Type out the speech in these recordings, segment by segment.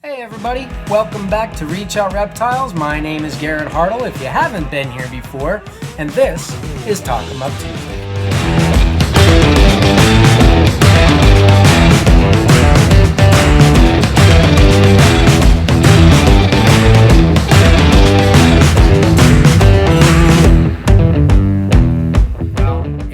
Hey everybody, welcome back to Reach Out Reptiles. My name is Garrett Hartle if you haven't been here before, and this is Talk 'em Up Tuesday.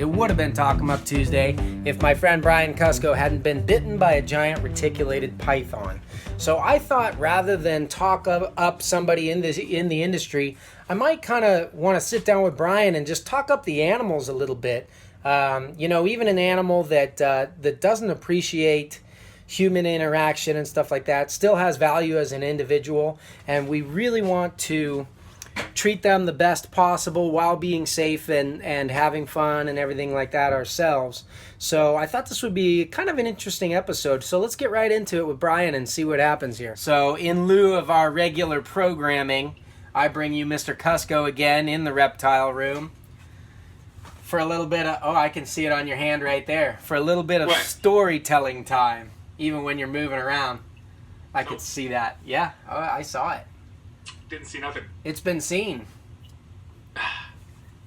Would have been Talk 'em Up Tuesday if my friend Brian Cusco hadn't been bitten by a giant reticulated python. So I thought rather than talk up somebody in the industry, I might kind of want to sit down with Brian and just talk up the animals a little bit. Even an animal that doesn't appreciate human interaction and stuff like that still has value as an individual, and we really want to treat them the best possible while being safe and having fun and everything like that ourselves. So I thought this would be kind of an interesting episode. So let's get right into it with Brian and see what happens here. So in lieu of our regular programming, I bring you Mr. Cusco again in the reptile room for a little bit of, I can see it on your hand right there, for a little bit of storytelling time, even when you're moving around. I could see that. Yeah, I saw it. Didn't see nothing. It's been seen.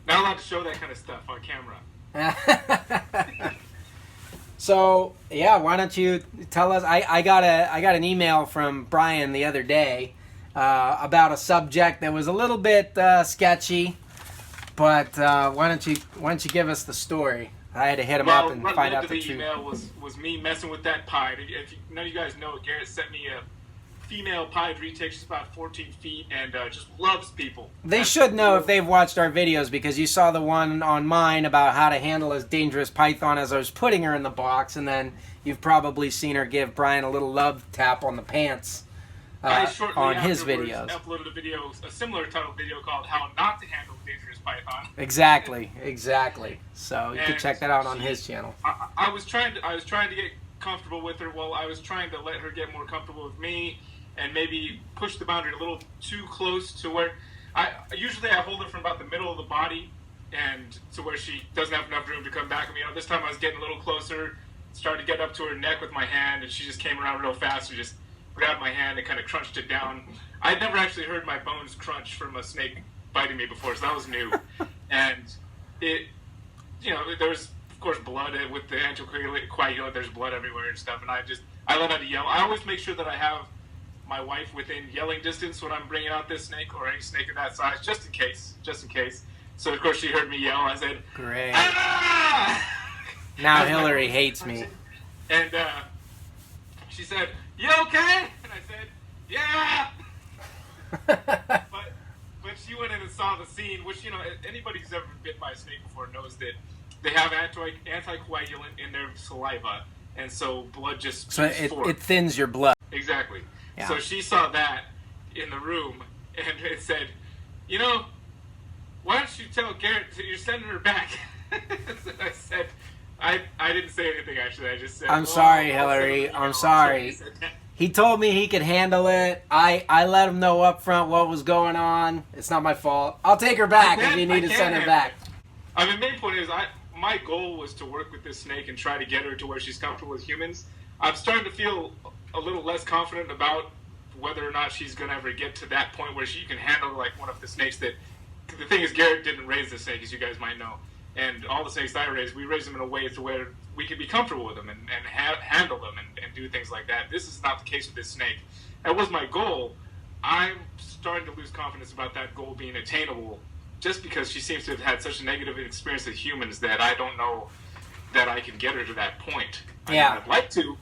Not allowed to show that kind of stuff on camera. So yeah, why don't you tell us? I got an email from Brian the other day about a subject that was a little bit sketchy, but why don't you give us the story? I had to hit him up and find out the truth. Email was me messing with that pied. If none of you guys know, Garrett sent me a female pied retake. She's about 14 feet and just loves people. They should know if they've watched our videos, because you saw the one on mine about how to handle a dangerous python as I was putting her in the box, and then you've probably seen her give Brian a little love tap on the pants on his videos. I uploaded a similar title video called "How Not to Handle a Dangerous Python." Exactly. So you can check that out on his channel. I was trying to get comfortable with her. Well, I was trying to let her get more comfortable with me, and maybe push the boundary a little too close to where I hold her from about the middle of the body and to where she doesn't have enough room to come back. This time I was getting a little closer, started to get up to her neck with my hand, and she just came around real fast and just grabbed my hand and kind of crunched it down. I'd never actually heard my bones crunch from a snake biting me before, so that was new. And it, there was, of course, blood with the anticoagulant. There's blood everywhere and stuff, and I let out a yell. I always make sure that I have my wife within yelling distance when I'm bringing out this snake or any snake of that size, just in case. So of course she heard me yell. I said, "Great!" Ah! Now Hillary hates me. And she said, "You okay?" And I said, "Yeah." but she went in and saw the scene, which anybody who's ever been bitten by a snake before knows that they have anticoagulant in their saliva, and so blood just it thins your blood. Exactly. Yeah. So she saw that in the room, and it said, why don't you tell Garrett that you're sending her back? So I said, I didn't say anything, actually. I just said, I'm sorry, Hillary. I'm sorry. He told me he could handle it. I let him know up front what was going on. It's not my fault. I'll take her back if you need to send her back. Main point is, my goal was to work with this snake and try to get her to where she's comfortable with humans. I'm starting to feel a little less confident about whether or not she's going to ever get to that point where she can handle like one of the snakes that... The thing is, Garrett didn't raise the snake, as you guys might know. And all the snakes that I raised, we raised them in a way to where we could be comfortable with them and handle them and do things like that. This is not the case with this snake. That was my goal. I'm starting to lose confidence about that goal being attainable just because she seems to have had such a negative experience with humans that I don't know that I can get her to that point. I'd like to,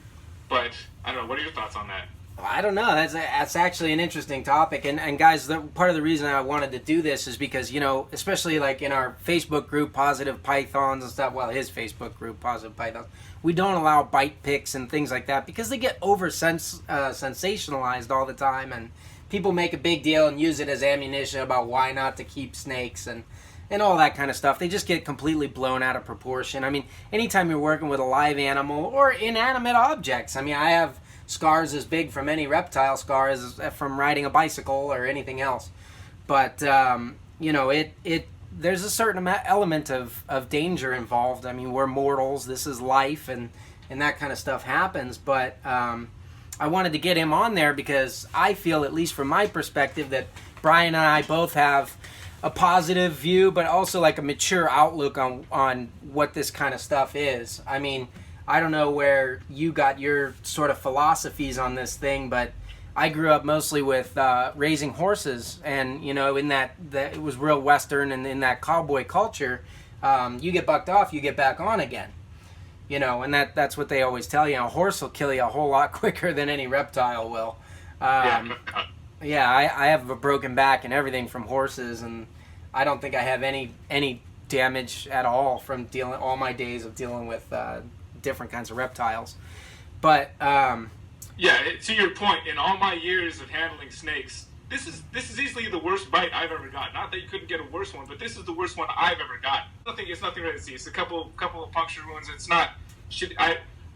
but I don't know. What are your thoughts on that? I don't know. That's actually an interesting topic. And guys, part of the reason I wanted to do this is because, especially like in our Facebook group, Positive Pythons and stuff, well, his Facebook group, Positive Pythons, we don't allow bite pics and things like that because they get sensationalized all the time, and people make a big deal and use it as ammunition about why not to keep snakes and all that kind of stuff. They just get completely blown out of proportion. Anytime you're working with a live animal or inanimate objects, I have scars as big from any reptile scars as from riding a bicycle or anything else. But, there's a certain element of danger involved. We're mortals. This is life, and that kind of stuff happens. But, I wanted to get him on there because I feel, at least from my perspective, that Brian and I both have a positive view, but also like a mature outlook on what this kind of stuff is. I mean, I don't know where you got your sort of philosophies on this thing, but I grew up mostly with raising horses, and in that it was real Western, and in that cowboy culture, you get bucked off, you get back on again. And that's what they always tell you. A horse will kill you a whole lot quicker than any reptile will. Yeah, I have a broken back and everything from horses, and I don't think I have any damage at all from all my days of dealing with different kinds of reptiles. But yeah, to your point, in all my years of handling snakes, this is easily the worst bite I've ever got. Not that you couldn't get a worse one, but this is the worst one I've ever got. It's nothing really to see. It's a couple of puncture wounds. It's not.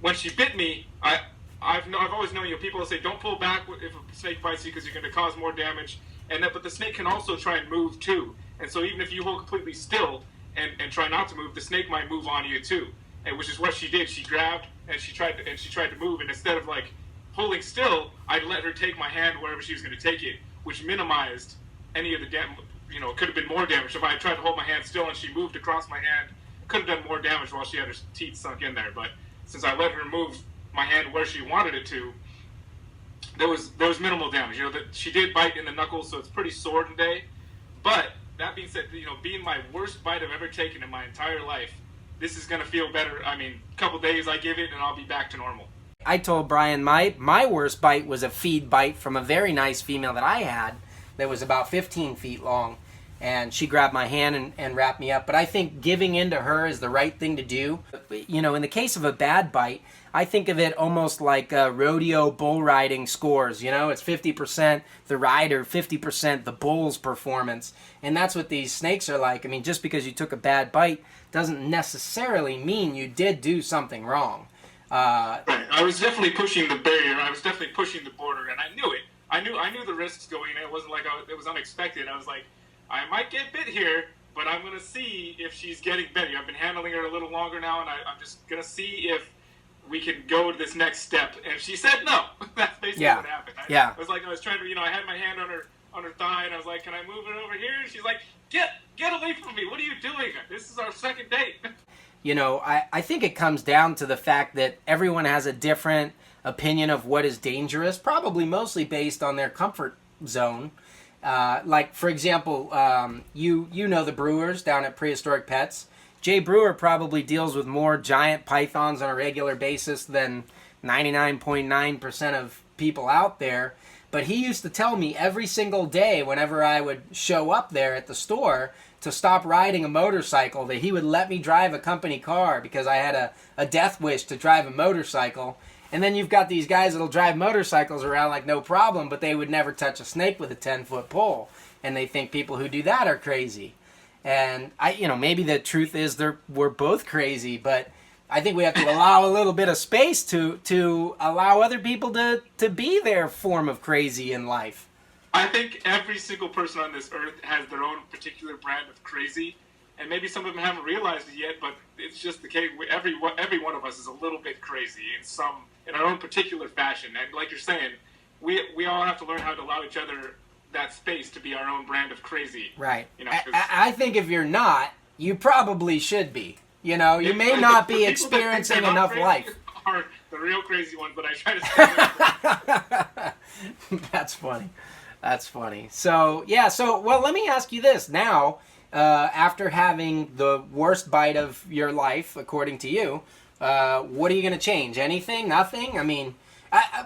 When she bit me, I've always known, people say don't pull back if a snake bites you because you're going to cause more damage. But the snake can also try and move too. And so even if you hold completely still and try not to move, the snake might move on you too. And which is what she did. She grabbed and she tried to move, and instead of holding still, I'd let her take my hand wherever she was going to take it, which minimized any of the damage. It could have been more damage if I tried to hold my hand still and she moved across my hand. Could have done more damage while she had her teeth sunk in there. But since I let her move my hand where she wanted it to, there was minimal damage. That she did bite in the knuckles, so it's pretty sore today. But that being said, being my worst bite I've ever taken in my entire life, this is going to feel better. I mean, a couple days I give it, and I'll be back to normal. I told Brian my worst bite was a feed bite from a very nice female that I had that was about 15 feet long. And she grabbed my hand and wrapped me up. But I think giving in to her is the right thing to do. In the case of a bad bite, I think of it almost like rodeo bull riding scores. It's 50% the rider, 50% the bull's performance. And that's what these snakes are like. I mean, just because you took a bad bite doesn't necessarily mean you did do something wrong. Right. I was definitely pushing the barrier. I was definitely pushing the border, and I knew it. I knew the risks going in. It wasn't like it was unexpected. I was like, I might get bit here, but I'm going to see if she's getting better. I've been handling her a little longer now, and I'm just going to see if we can go to this next step. And she said no. That's basically what happened. I was trying to, I had my hand on her thigh, and I was like, can I move it over here? And she's like, get away from me. What are you doing? This is our second date. I think it comes down to the fact that everyone has a different opinion of what is dangerous, probably mostly based on their comfort zone. For example, you know the Brewers down at Prehistoric Pets. Jay Brewer probably deals with more giant pythons on a regular basis than 99.9% of people out there. But he used to tell me every single day whenever I would show up there at the store to stop riding a motorcycle that he would let me drive a company car because I had a death wish to drive a motorcycle. And then you've got these guys that'll drive motorcycles around like no problem, but they would never touch a snake with a 10-foot pole. And they think people who do that are crazy. And maybe the truth is we're both crazy, but I think we have to allow a little bit of space to allow other people to be their form of crazy in life. I think every single person on this earth has their own particular brand of crazy, and maybe some of them haven't realized it yet, but it's just the case. Every one of us is a little bit crazy in our own particular fashion. And like you're saying, we all have to learn how to allow each other that space to be our own brand of crazy. Right. I think if you're not, you probably should be. You may not be experiencing enough life. Are the real crazy ones, but I try to stay. That's funny. That's funny. So let me ask you this now. After having the worst bite of your life, according to you, what are you going to change? Anything? Nothing? I mean,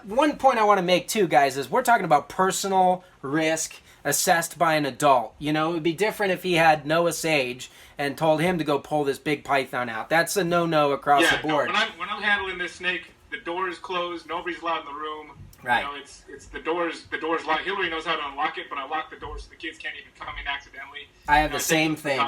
one point I want to make too, guys, is we're talking about personal risk assessed by an adult. It would be different if he had Noah Sage and told him to go pull this big python out. That's a no-no across the board. No, when I'm handling this snake, the door is closed. Nobody's allowed in the room. Right. It's the door's locked. Hillary knows how to unlock it, but I lock the door so the kids can't even come in accidentally. I have the same thing.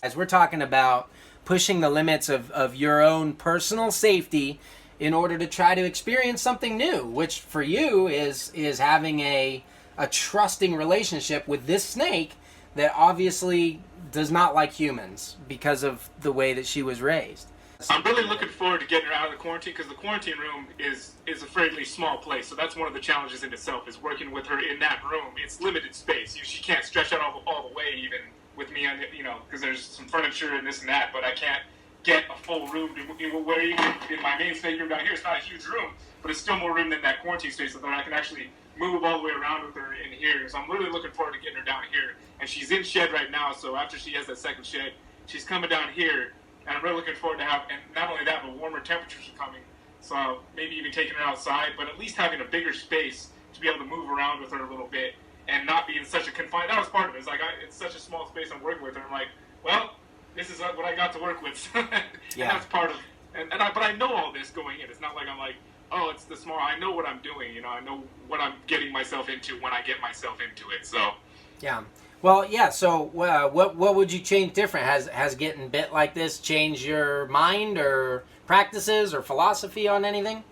As we're talking about pushing the limits of your own personal safety in order to try to experience something new, which for you is having a trusting relationship with this snake that obviously does not like humans because of the way that she was raised. I'm really looking forward to getting her out of the quarantine because the quarantine room is a fairly small place. So that's one of the challenges in itself is working with her in that room. It's limited space. She can't stretch out all the way even with me on because there's some furniture and this and that. But I can't get a full room to where even in my main state room down here, it's not a huge room, but it's still more room than that quarantine space so that I can actually move all the way around with her in here. So I'm really looking forward to getting her down here. And she's in shed right now. So after she has that second shed, she's coming down here. And I'm really looking forward to and not only that, but warmer temperatures are coming. So maybe even taking her outside, but at least having a bigger space to be able to move around with her a little bit and not be in such a confined. That was part of it. It's like it's such a small space I'm working with her. I'm like, well, this is what I got to work with. And that's part of. But I know all this going in. It's not like I'm like, oh, it's the small. I know what I'm doing. I know what I'm getting myself into when I get myself into it. So. Yeah. Well, yeah. So, what would you change different? Has getting bit like this changed your mind or practices or philosophy on anything?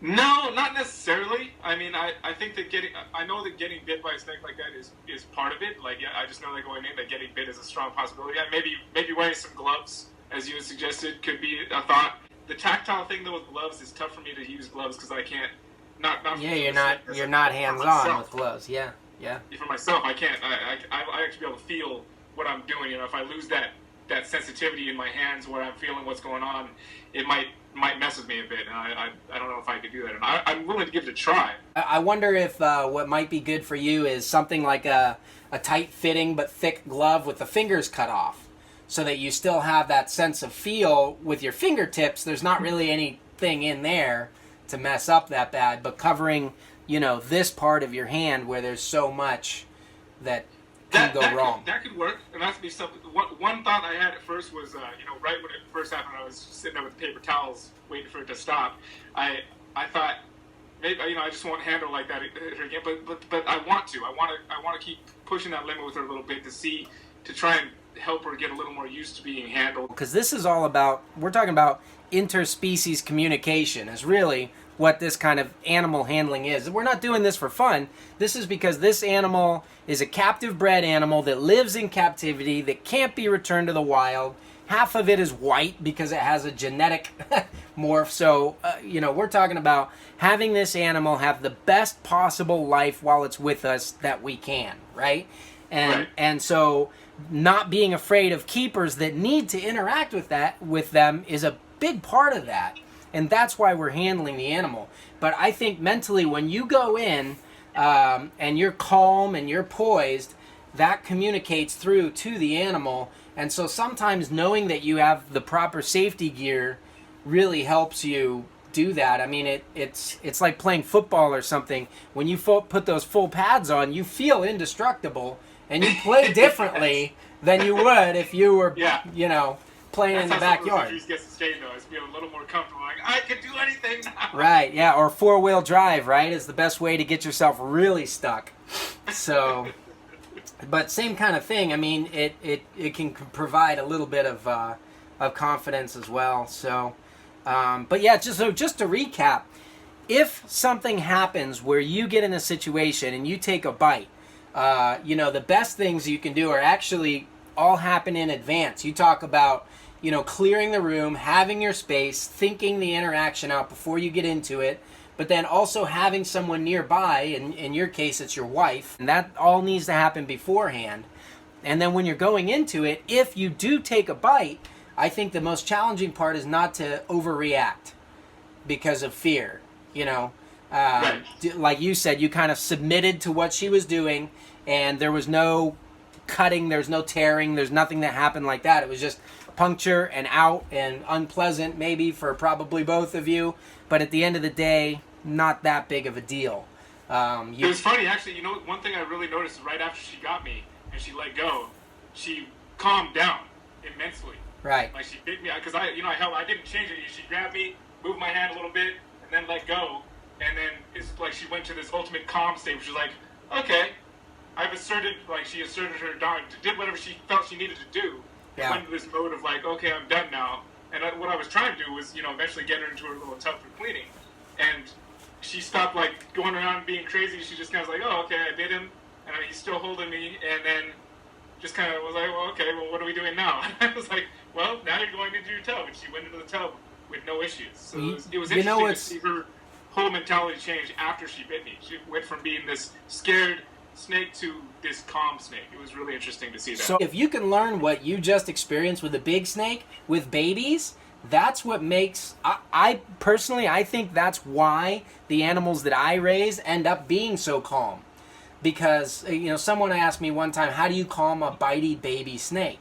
No, not necessarily. I mean, I think that I know that getting bit by a snake like that is part of it. Like, yeah, I just know that going in that getting bit is a strong possibility. Maybe wearing some gloves, as you had suggested, could be a thought. The tactile thing though with gloves is tough for me to use gloves because I can't. Not you're not hands on with gloves. Yeah. For myself, I can't. I actually be able to feel what I'm doing. If I lose that sensitivity in my hands where I'm feeling what's going on, it might mess with me a bit. And I don't know if I could do that. And I'm willing to give it a try. I wonder if what might be good for you is something like a tight-fitting but thick glove with the fingers cut off, so that you still have that sense of feel with your fingertips. There's not really anything in there to mess up that bad, but covering this part of your hand where there's so much that can go wrong. That could work, and that's be something. One thought I had at first was, right when it first happened, I was sitting there with paper towels waiting for it to stop. I thought maybe I just won't handle like that again, but I want to. I want to keep pushing that limit with her a little bit to try and help her get a little more used to being handled. Because this is all about, we're talking about interspecies communication is really what this kind of animal handling is. We're not doing this for fun. This is because this animal is a captive bred animal that lives in captivity, that can't be returned to the wild. Half of it is white because it has a genetic morph. So, we're talking about having this animal have the best possible life while it's with us that we can, right? And so not being afraid of keepers that need to interact with them is a big part of that. And that's why we're handling the animal. But I think mentally when you go in and you're calm and you're poised, that communicates through to the animal. And so sometimes knowing that you have the proper safety gear really helps you do that. I mean, it's like playing football or something. When you put those full pads on, you feel indestructible and you play differently than you would if you were, playing in the backyard. That's how gets to stay though. It's being a little more comfortable. Like I can do anything now. Right. Yeah. Or 4-wheel drive. Right, is the best way to get yourself really stuck. So, but same kind of thing. I mean, it can provide a little bit of confidence as well. So, but yeah, just to recap, if something happens where you get in a situation and you take a bite, the best things you can do are actually all happen in advance. You talk about, clearing the room, having your space, thinking the interaction out before you get into it, but then also having someone nearby, in your case it's your wife, and that all needs to happen beforehand. And then when you're going into it, if you do take a bite, I think the most challenging part is not to overreact because of fear, Right. Like you said, you kind of submitted to what she was doing, and there was no cutting, there's no tearing, there's nothing that happened like that. It was just puncture and out and unpleasant maybe for probably both of you, but at the end of the day, not that big of a deal. It was funny actually. One thing I really noticed is right after she got me and she let go, she calmed down immensely. Right. Like she bit me because I didn't change it. She grabbed me, moved my hand a little bit, and then let go, and then it's like she went to this ultimate calm state, which was like, okay. She asserted her dog, did whatever she felt she needed to do. Yeah. Went into this mode of like, okay, I'm done now. And what I was trying to do was, eventually get her into her little tub for cleaning. And she stopped like going around being crazy. She just kind of was like, oh, okay, I bit him, and he's still holding me. And then just kind of was like, well, okay, well, what are we doing now? I was like, well, now you're going into your tub, and she went into the tub with no issues. So it was interesting to see her whole mentality change after she bit me. She went from being this scared snake to this calm snake. It was really interesting to see that. So if you can learn what you just experienced with a big snake with babies, that's what makes, I personally, I think that's why the animals that I raise end up being so calm. Because, you know, someone asked me one time, how do you calm a bitey baby snake?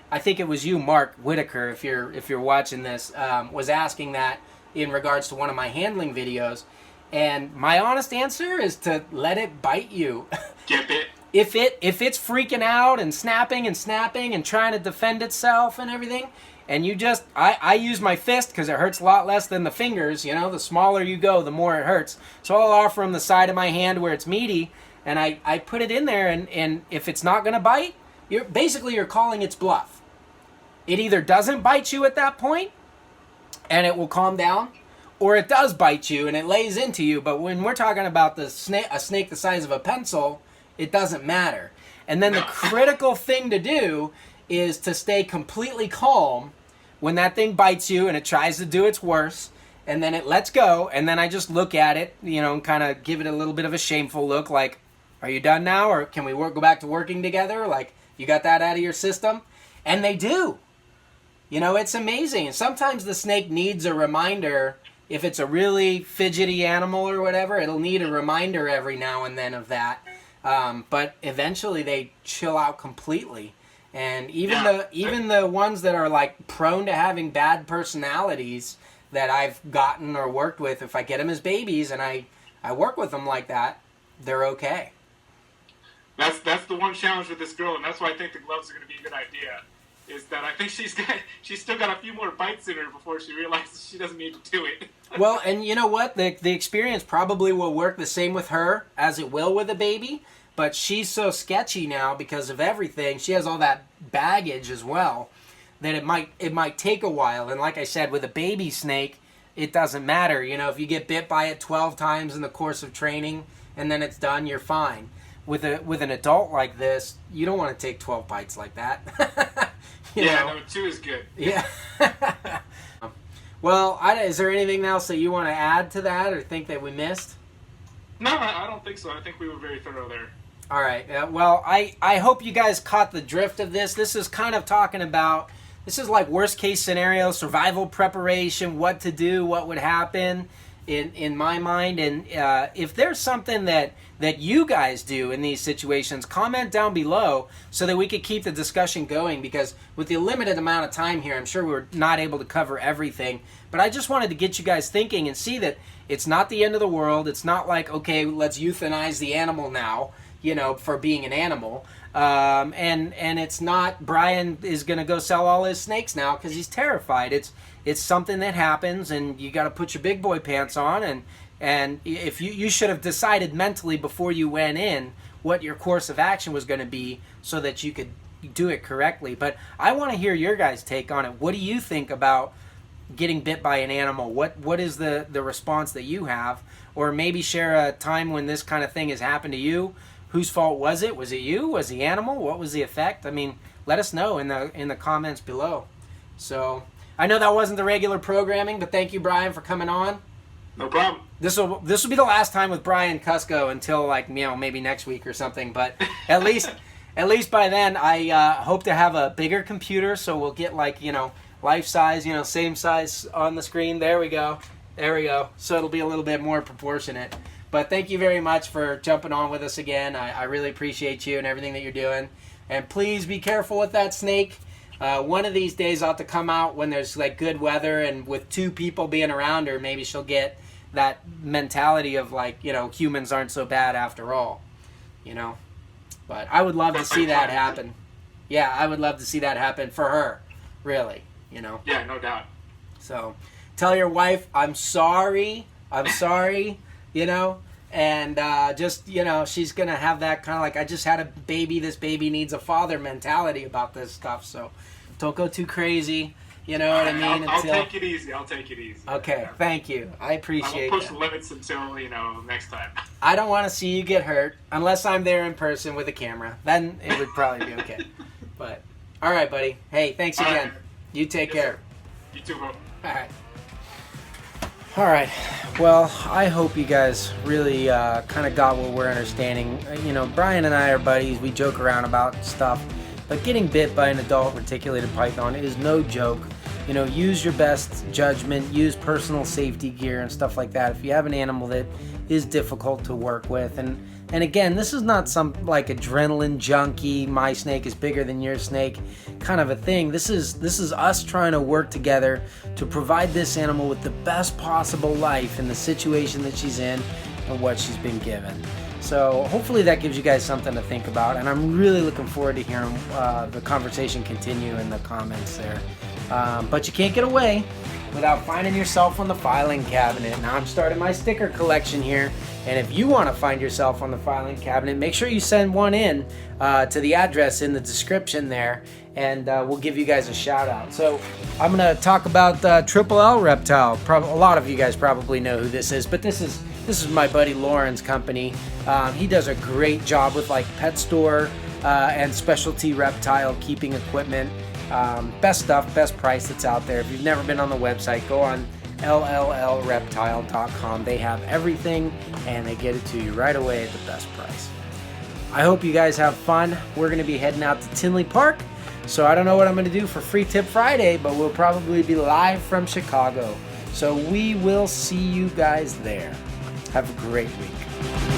I think it was you, Mark Whitaker, if you're watching this, was asking that in regards to one of my handling videos. And my honest answer is to let it bite you. Get bit. If it's freaking out and snapping and trying to defend itself and everything, and you just, I use my fist because it hurts a lot less than the fingers, you know, the smaller you go, the more it hurts. So I'll offer them the side of my hand where it's meaty, and I put it in there, and if it's not going to bite, you're calling its bluff. It either doesn't bite you at that point, and it will calm down, or it does bite you and it lays into you. But when we're talking about a snake the size of a pencil, it doesn't matter. And then the critical thing to do is to stay completely calm when that thing bites you and it tries to do its worst, and then it lets go, and then I just look at it, you know, and kind of give it a little bit of a shameful look, like, are you done now, or can we go back to working together? Like, you got that out of your system? And they do. You know, it's amazing. And sometimes the snake needs a reminder. If it's a really fidgety animal or whatever, it'll need a reminder every now and then of that. But eventually they chill out completely. And even the ones that are like prone to having bad personalities that I've gotten or worked with, if I get them as babies and I work with them like that, they're okay. That's the one challenge with this girl, and that's why I think the gloves are going to be a good idea. Is that I think she's still got a few more bites in her before she realizes she doesn't need to do it. Well, and you know what? The experience probably will work the same with her as it will with a baby, but she's so sketchy now because of everything. She has all that baggage as well that it might take a while. And like I said, with a baby snake, it doesn't matter. You know, if you get bit by it 12 times in the course of training and then it's done, you're fine. With an adult like this, you don't want to take 12 bites like that. No, 2 is good. Yeah. Well, is there anything else that you want to add to that or think that we missed? No, I don't think so. I think we were very thorough there. All right. Well, I hope you guys caught the drift of this. This is kind of talking about, this is like worst case scenario, survival preparation, what to do, what would happen in my mind. And if there's something that you guys do in these situations, comment down below so that we could keep the discussion going, because with the limited amount of time here, I'm sure we're not able to cover everything. But I just wanted to get you guys thinking and see that it's not the end of the world. It's not like, okay, let's euthanize the animal now, you know, for being an animal. And it's not Brian is going to go sell all his snakes now because he's terrified. It's something that happens, and you got to put your big boy pants on, and if you should have decided mentally before you went in what your course of action was going to be so that you could do it correctly. But I want to hear your guys' take on it. What do you think about getting bit by an animal? What is the response that you have? Or maybe share a time when this kind of thing has happened to you. Whose fault was it? Was it you? Was the animal? What was the effect? I mean, let us know in the comments below. So I know that wasn't the regular programming, but thank you, Brian, for coming on. No problem. This will be the last time with Brian Cusco until, like, you know, maybe next week or something. But at least by then, I hope to have a bigger computer, so we'll get, like, you know, life size, you know, same size on the screen. There we go. So it'll be a little bit more proportionate. But thank you very much for jumping on with us again. I really appreciate you and everything that you're doing. And please be careful with that snake. One of these days I'll have to come out when there's like good weather, and with 2 people being around her, maybe she'll get that mentality of, like, you know, humans aren't so bad after all, you know. But I would love to see that happen. Yeah, I would love to see that happen for her, really, you know. Yeah, no doubt. So tell your wife, I'm sorry, you know, and just, you know, she's going to have that kind of like, I just had a baby, this baby needs a father mentality about this stuff. So don't go too crazy, you know what I mean? I'll take it easy. Okay, thank you. I appreciate it. I will push limits until, you know, next time. I don't want to see you get hurt unless I'm there in person with a camera. Then it would probably be okay. But all right, buddy. Hey, thanks All again. right. You take Yes, care. sir. You too, bro. All right. All right. Well, I hope you guys really kind of got what we're understanding. You know, Brian and I are buddies. We joke around about stuff. But getting bit by an adult reticulated python is no joke. You know, use your best judgment. Use personal safety gear and stuff like that. If you have an animal that is difficult to work with. And again, this is not some like adrenaline junkie, my snake is bigger than your snake kind of a thing. This is us trying to work together to provide this animal with the best possible life in the situation that she's in and what she's been given. So hopefully that gives you guys something to think about, and I'm really looking forward to hearing the conversation continue in the comments there. But you can't get away without finding yourself on the filing cabinet. Now I'm starting my sticker collection here, and if you want to find yourself on the filing cabinet, make sure you send one in to the address in the description there, and we'll give you guys a shout out. So I'm going to talk about Triple L Reptile. A lot of you guys probably know who this is, but this is my buddy Lauren's company. He does a great job with like pet store and specialty reptile keeping equipment. Best stuff, best price that's out there. If you've never been on the website, go on llreptile.com. They have everything and they get it to you right away at the best price. I hope you guys have fun. We're going to be heading out to Tinley Park, so I don't know what I'm going to do for Free Tip Friday, but we'll probably be live from Chicago. So we will see you guys there. Have a great week.